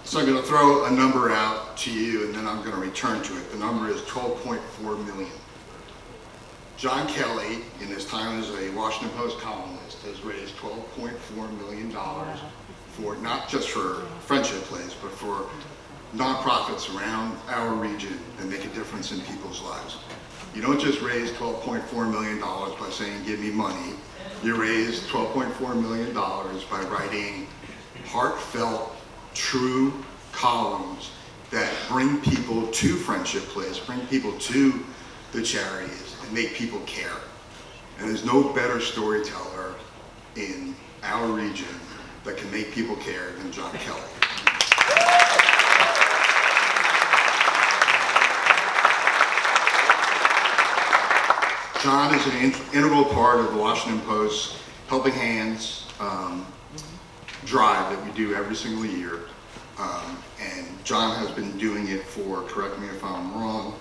[SPEAKER 16] So I'm going to throw a number out to you and then I'm going to return to it. The number is 12.4 million. John Kelly, in his time as a Washington Post columnist, has raised $12.4 million for not just for Friendship Place, but for nonprofits around our region that make a difference in people's lives. You don't just raise $12.4 million by saying, give me money. You raise $12.4 million by writing heartfelt, true columns that bring people to Friendship Place, bring people to the charities, and make people care. And there's no better storyteller in our region that can make people care than John Kelly. John is an integral part of the Washington Post's Helping Hands drive that we do every single year. And John has been doing it for, correct me if I'm wrong,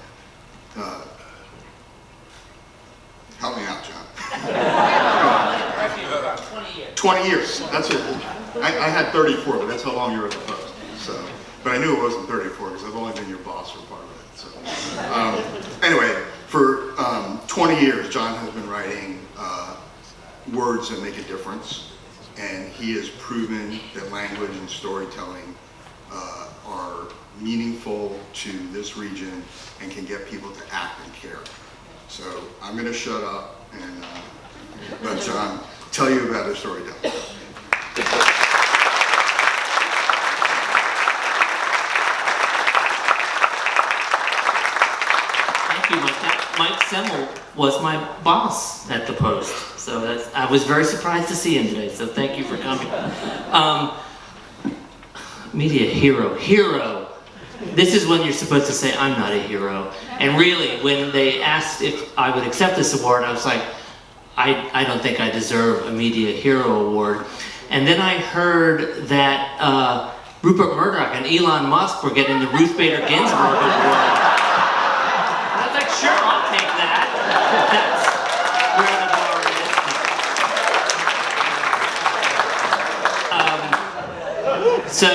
[SPEAKER 16] help me out, John.
[SPEAKER 17] 20 years.
[SPEAKER 16] 20 years, that's it. I had 34, but that's how long you were at the Post. So, but I knew it wasn't 34 because I've only been your boss for part of it. So, anyway, for 20 years, John has been writing words that make a difference, and he has proven that language and storytelling are meaningful to this region and can get people to act and care. So I'm going to shut up and let John tell you about his storytelling.
[SPEAKER 17] Thank you, Mike. Mike Semmel was my boss at the Post, so I was very surprised to see him today, so thank you for coming. Media hero. This is when you're supposed to say, I'm not a hero. And really, when they asked if I would accept this award, I was like, I don't think I deserve a Media Hero Award. And then I heard that Rupert Murdoch and Elon Musk were getting the Ruth Bader Ginsburg Award. I was like, sure, I'll take that. That's where the bar is. So,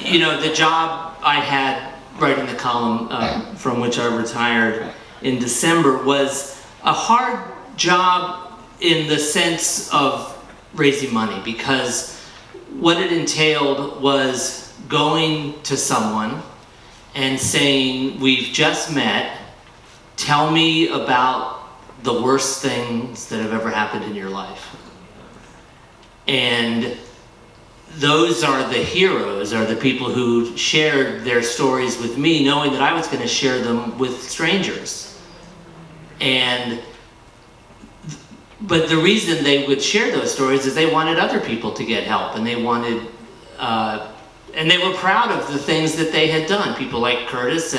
[SPEAKER 17] you know, the job I had writing the column from which I retired in December was a hard job in the sense of raising money, because what it entailed was going to someone and saying, we've just met, tell me about the worst things that have ever happened in your life. And those are the heroes, are the people who shared their stories with me, knowing that I was going to share them with strangers. But the reason they would share those stories is they wanted other people to get help, and they wanted, and they were proud of the things that they had done. People like Curtis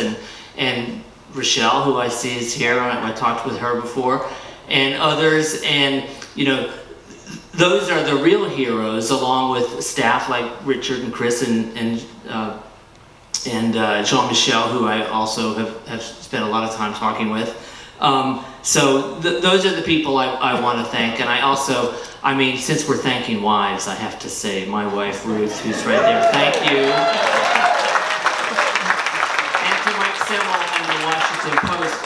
[SPEAKER 17] and Rochelle, who I see is here, I talked with her before, and others, and you know, those are the real heroes, along with staff like Richard and Chris and Jean-Michel, who I also have spent a lot of time talking with. So those are the people I want to thank. And I also, I mean, since we're thanking wives, I have to say, my wife Ruth, who's right there, thank you. And to Mike Simmel and the Washington Post.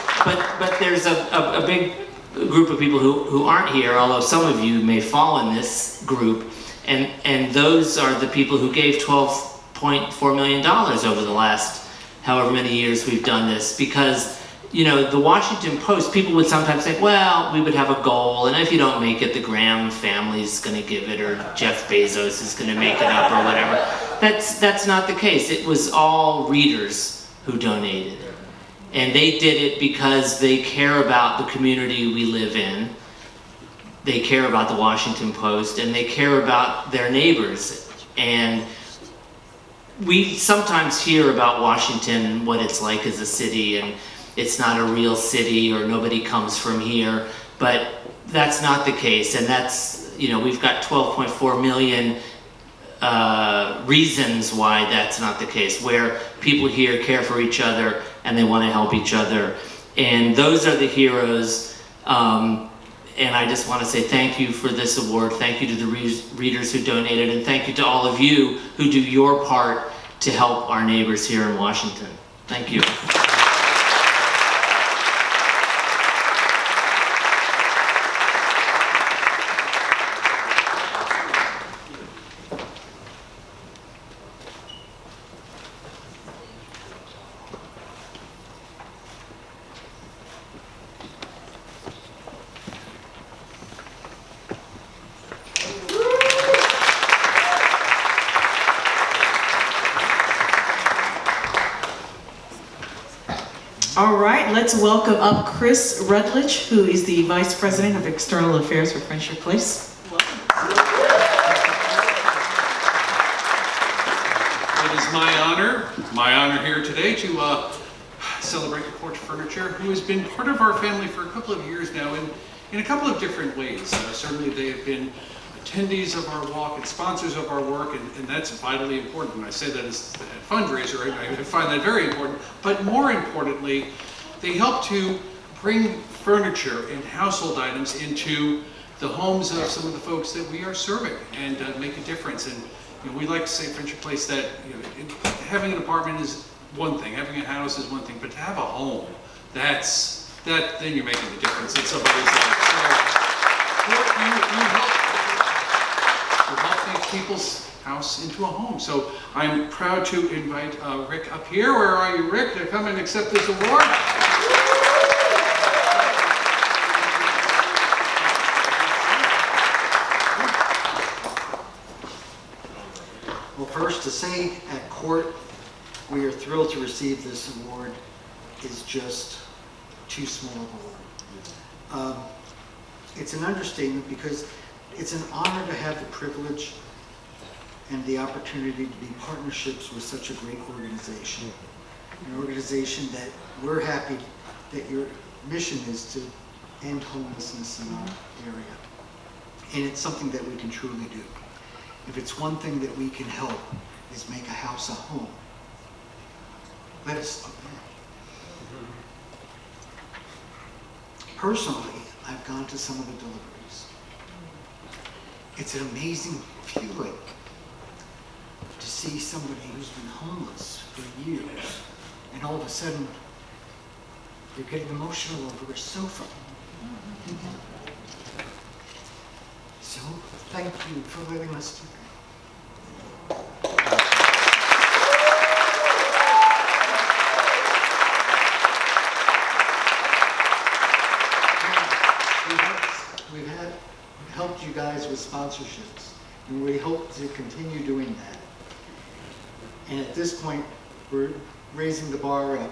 [SPEAKER 17] But there's a big group of people who aren't here, although some of you may fall in this group, and those are the people who gave $12.4 million over the last however many years we've done this, because you know, the Washington Post, people would sometimes say, well, we would have a goal, and if you don't make it, the Graham family's going to give it, or Jeff Bezos is going to make it up, or whatever. That's not the case. It was all readers who donated. And they did it because they care about the community we live in. They care about the Washington Post, and they care about their neighbors. And we sometimes hear about Washington, what it's like as a city, and it's not a real city, or nobody comes from here, but that's not the case. And that's, you know, we've got 12.4 million reasons why that's not the case, where people here care for each other and they want to help each other. And those are the heroes. And I just want to say thank you for this award. Thank you to the readers who donated, and thank you to all of you who do your part to help our neighbors here in Washington. Thank you.
[SPEAKER 3] All right, let's welcome up Chris Rutledge, who is the Vice President of External Affairs for Friendship Place.
[SPEAKER 18] It is my honor here today to celebrate the Porch Furniture, who has been part of our family for a couple of years now in a couple of different ways. Certainly they have been attendees of our walk and sponsors of our work, and that's vitally important. And I say that as a fundraiser, I find that very important. But more importantly, they help to bring furniture and household items into the homes of some of the folks that we are serving, and make a difference. And you know, we like to say at Friendship Place that, you know, having an apartment is one thing, having a house is one thing, but to have a home, then you're making a difference in somebody's life. So you help make people's house into a home. So I'm proud to invite Rick up here. Where are you, Rick, to come and accept this award?
[SPEAKER 19] Well, first, to say at CORT we are thrilled to receive this award is just too small of a word. It's an understatement, because it's an honor to have the privilege and the opportunity to be partnerships with such a great organization. An organization that we're happy that your mission is to end homelessness in our area. And it's something that we can truly do. If it's one thing that we can help, is make a house a home. Let us start there. Personally, I've gone to some of the deliveries. It's an amazing feeling to see somebody who's been homeless for years, and all of a sudden, they're getting emotional over a sofa. So, thank you for letting us do that. We've helped you guys with sponsorships, and we hope to continue doing that. And at this point, we're raising the bar up,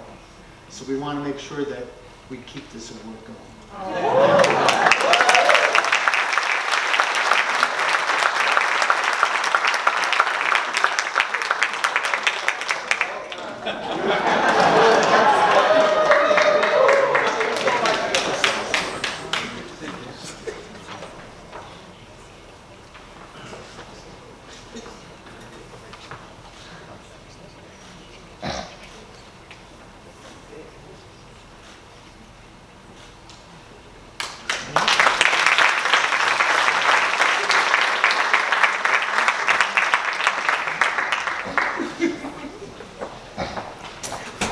[SPEAKER 19] so we want to make sure that we keep this award going.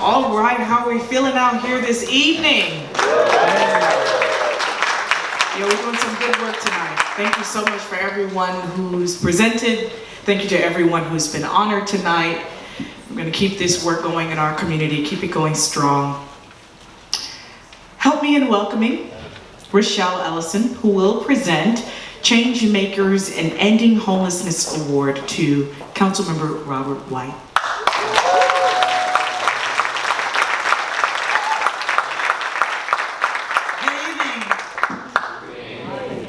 [SPEAKER 3] All right, how are we feeling out here this evening? Yeah, we're doing some good work tonight. Thank you so much for everyone who's presented. Thank you to everyone who's been honored tonight. We're going to keep this work going in our community, keep it going strong. Help me in welcoming Rochelle Ellison, who will present Change Makers in Ending Homelessness Award to Councilmember Robert White.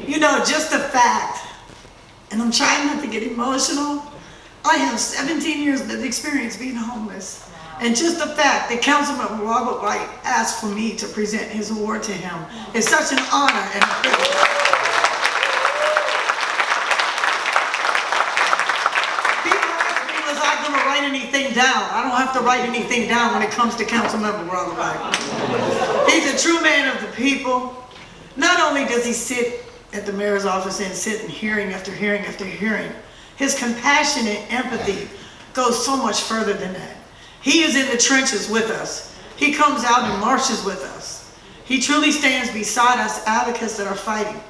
[SPEAKER 20] You know, just the fact, and I'm trying not to get emotional, I have 17 years of experience being homeless. And just the fact that Councilmember Robert White asked for me to present his award to him is such an honor and a privilege. People ask me, was I going to write anything down? I don't have to write anything down when it comes to Councilmember Robert White. He's a true man of the people. Not only does he sit at the mayor's office and sit in hearing after hearing after hearing, his compassion and empathy goes so much further than that. He is in the trenches with us. He comes out and marches with us. He truly stands beside us advocates that are fighting.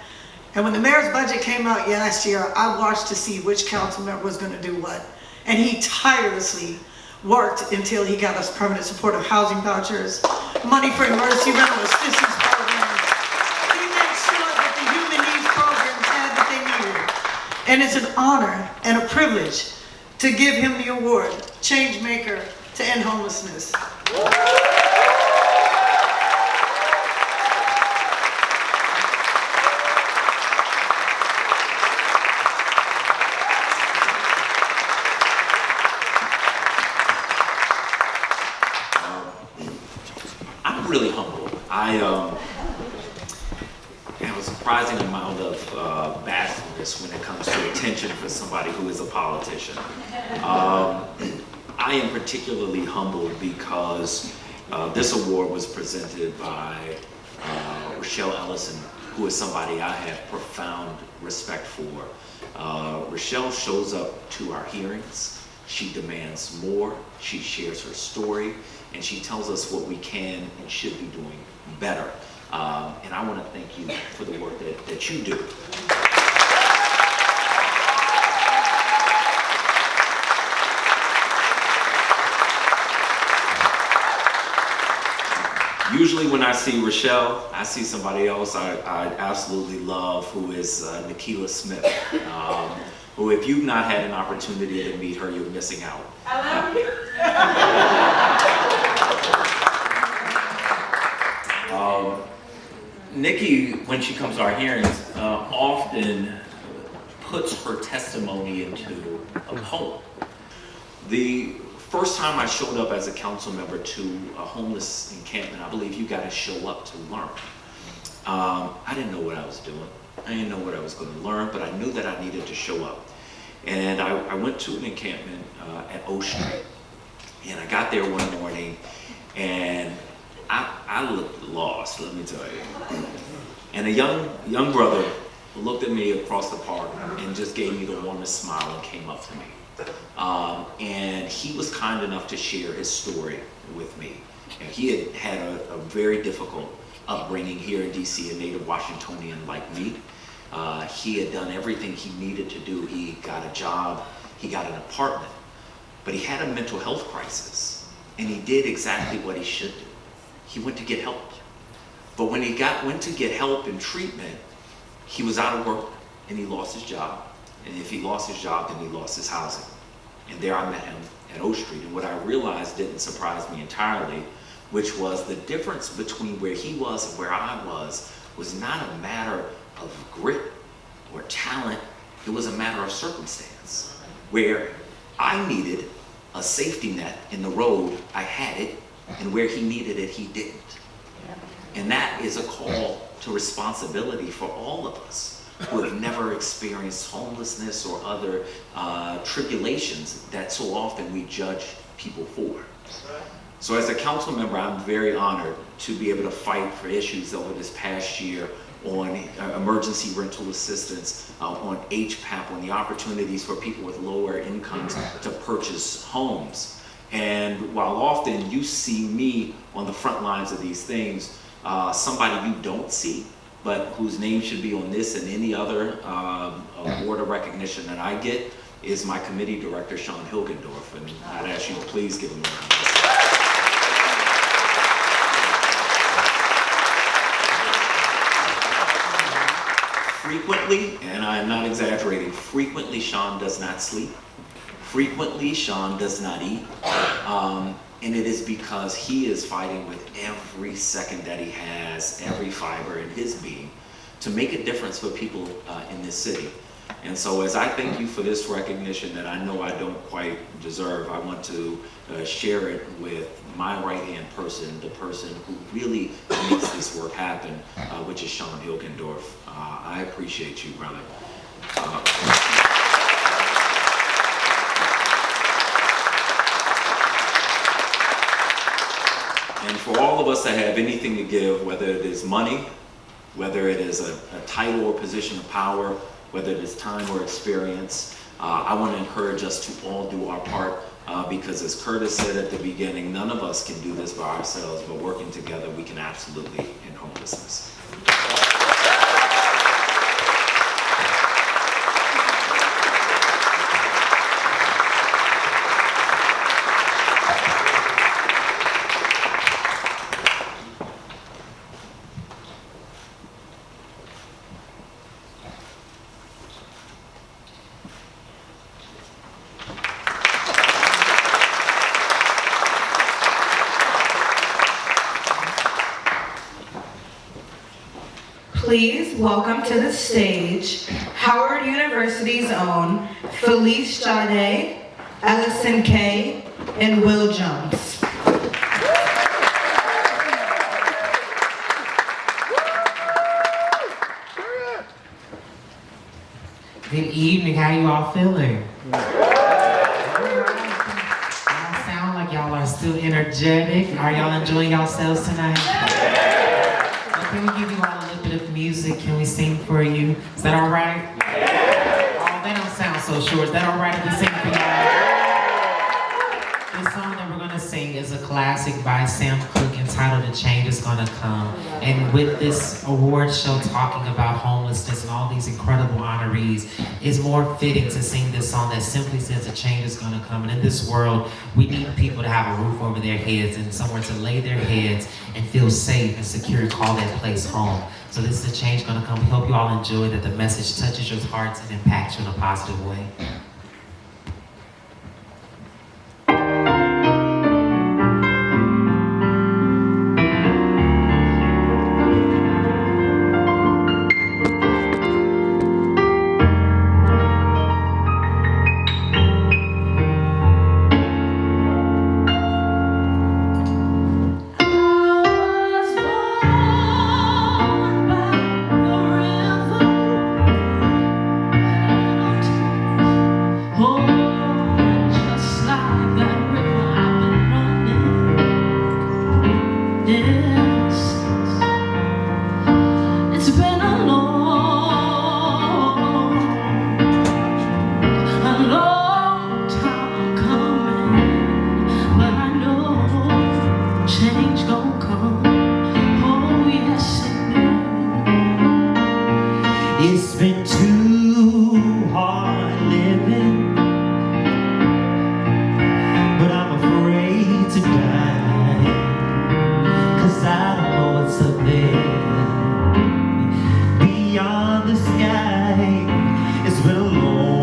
[SPEAKER 20] And when the mayor's budget came out last year, I watched to see which council member was going to do what. And he tirelessly worked until he got us permanent supportive housing vouchers, money for emergency rental assistance programs. He made sure that the human needs programs had what they needed. And it's an honor and a privilege to give him the award, Change Maker to End Homelessness.
[SPEAKER 21] I'm really humbled. I have a surprising amount of bashfulness when it comes to attention for somebody who is a politician. I am particularly humbled because this award was presented by Rochelle Ellison, who is somebody I have profound respect for. Rochelle shows up to our hearings. She demands more. She shares her story, and she tells us what we can and should be doing better. And I want to thank you for the work that you do. Usually when I see Rochelle, I see somebody else I absolutely love, who is Nikila Smith, who, if you've not had an opportunity to meet her, you're missing out.
[SPEAKER 20] I
[SPEAKER 21] love you. Nikki, when she comes to our hearings, often puts her testimony into a poem. The first time I showed up as a council member to a homeless encampment, I believe you got to show up to learn. I didn't know what I was doing. I didn't know what I was going to learn, but I knew that I needed to show up. And I went to an encampment at Ocean, and I got there one morning, and I looked lost, let me tell you. And a young brother looked at me across the park and just gave me the warmest smile and came up to me. And he was kind enough to share his story with me. And he had had a very difficult upbringing here in DC, a native Washingtonian like me. He had done everything he needed to do. He got a job, he got an apartment, but he had a mental health crisis, and he did exactly what he should do. He went to get help. But when he went to get help and treatment, he was out of work and he lost his job. And if he lost his job, then he lost his housing. And there I met him at O Street. And what I realized didn't surprise me entirely, which was the difference between where he was and where I was not a matter of grit or talent. It was a matter of circumstance. Where I needed a safety net in the road, I had it, and where he needed it, he didn't. And that is a call to responsibility for all of us who have never experienced homelessness or other tribulations that so often we judge people for. So as a council member, I'm very honored to be able to fight for issues over this past year on emergency rental assistance, on HPAP, on the opportunities for people with lower incomes to purchase homes. And while often you see me on the front lines of these things, somebody you don't see, but whose name should be on this and any other award of recognition that I get, is my committee director, Sean Hilgendorf. And I'd ask you to please give him a round. Frequently, and I'm not exaggerating, frequently Sean does not sleep. Frequently Sean does not eat. And it is because he is fighting with every second that he has, every fiber in his being, to make a difference for people in this city. And so as I thank you for this recognition that I know I don't quite deserve, I want to share it with my right-hand person, the person who really makes this work happen, which is Sean Hilgendorf. I appreciate you, brother. And for all of us that have anything to give, whether it is money, whether it is a title or position of power, whether it is time or experience, I want to encourage us to all do our part because as Curtis said at the beginning, none of us can do this by ourselves, but working together we can absolutely end homelessness.
[SPEAKER 1] Please welcome to the stage Howard University's own Felice Jade, Ellison Kay, and Will Jones.
[SPEAKER 2] Good evening, how you all feeling? Y'all sound like y'all are still energetic. Are y'all enjoying yourselves tonight? Can we give you all a little bit of music? Can we sing for you? Is that all right? Oh, they don't sound so sure. Is that all right if we sing for y'all? The song that we're going to sing is a classic by Sam Cooke entitled "The Change Is Gonna Come." And with this award show talking about homelessness and all these incredible honorees, it's more fitting to sing this song that simply says a change is gonna come. And in this world, we need people to have a roof over their heads and somewhere to lay their heads and feel safe and secure and call that place home. So this is a change gonna come. We hope you all enjoy that the message touches your hearts and impacts you in a positive way.
[SPEAKER 22] Beyond the sky, it's been a long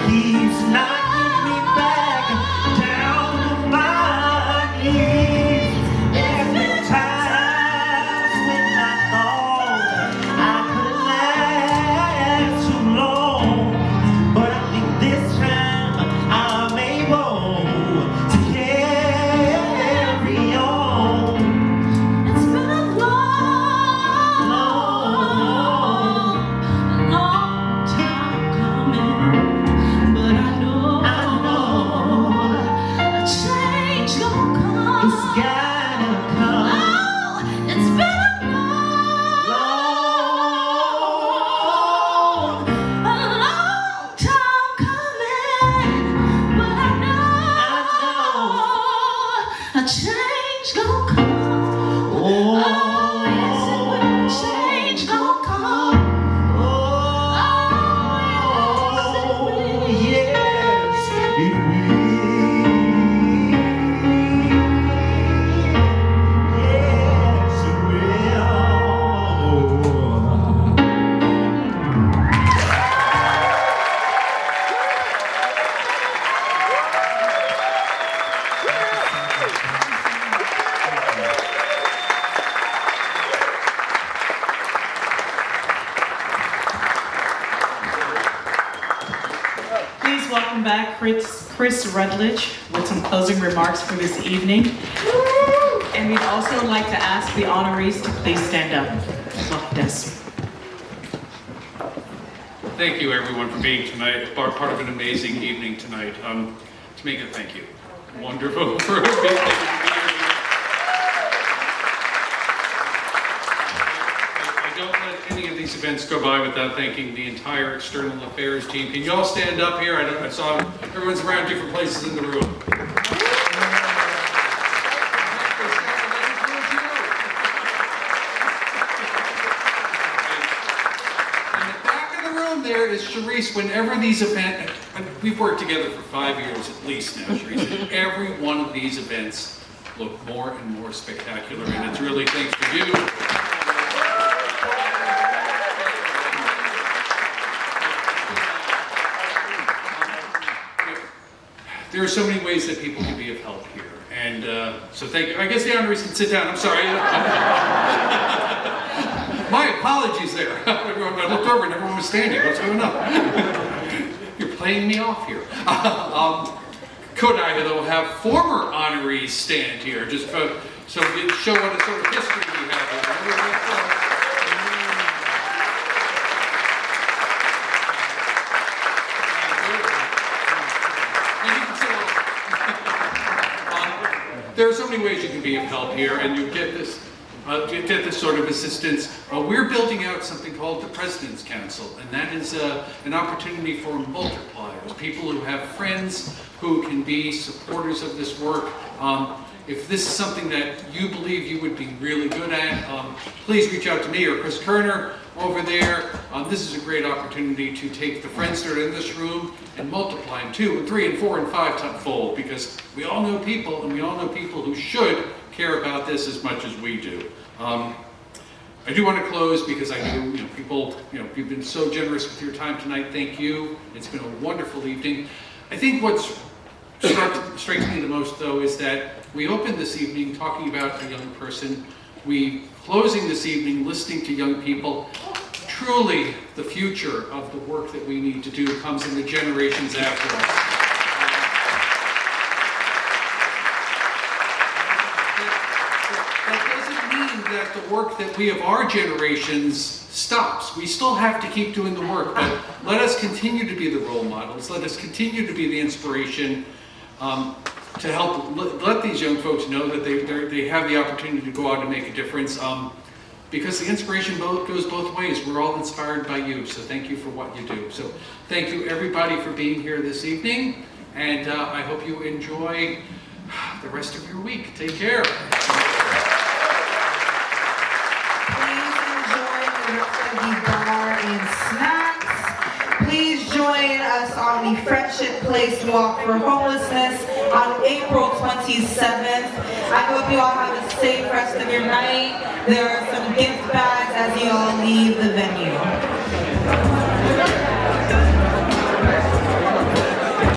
[SPEAKER 4] keeps knocking me back down to my knees. There's been times when I thought I could last too long, but I think this time I'm able to carry on. It's been a long time coming, but I know a change gonna come. It's gotta come. Oh, it's been a long time coming, but I know a change gonna come. Oh, yes, it will. Change gonna come. Oh, yes, it will. Yes, it will.
[SPEAKER 3] Please welcome back Chris Rutledge with some closing remarks for this evening. And we'd also like to ask the honorees to please stand up. Welcome, Des.
[SPEAKER 18] Thank you, everyone, for being tonight, part of an amazing evening tonight. Tamika, thank you. Wonderful for being here. I don't let any of these events go by without thanking the entire external affairs team. Can you all stand up here? I saw everyone's around different places in the room. There is Sharice. Whenever these events, we've worked together for 5 years at least now, Sharice, and every one of these events look more and more spectacular, and it's really thanks to you. There are so many ways that people can be of help here, and so thank you. I guess the honorees can sit down. I'm sorry. My apologies there. I looked over and everyone was standing. What's going on? You're playing me off here. Could I, though, have former honorees stand here, just so we show what a sort of history we have here. There are so many ways you can be of help here, and you get this sort of assistance. We're building out something called the President's Council, and that is an opportunity for multipliers, people who have friends who can be supporters of this work. If this is something that you believe you would be really good at, please reach out to me or Chris Kerner over there. This is a great opportunity to take the friends that are in this room and multiply them 2 and 3 and 4 and 5 fold, because we all know people, and we all know people who should care about this as much as we do. I do want to close because I know, people, you've been so generous with your time tonight. Thank you. It's been a wonderful evening. I think what strikes me the most, though, is that we opened this evening talking about a young person. We closing this evening listening to young people. Truly, the future of the work that we need to do comes in the generations after us. That the work that we of our generations stops. We still have to keep doing the work, but let us continue to be the role models. Let us continue to be the inspiration to help let these young folks know that they have the opportunity to go out and make a difference. Because the inspiration goes both ways. We're all inspired by you, so thank you for what you do. So thank you everybody for being here this evening, and I hope you enjoy the rest of your week. Take care.
[SPEAKER 1] The bar and snacks. Please join us on the Friendship Place Walk for Homelessness on April 27th. I hope you all have a safe rest of your night. There are some gift bags as you all leave the venue.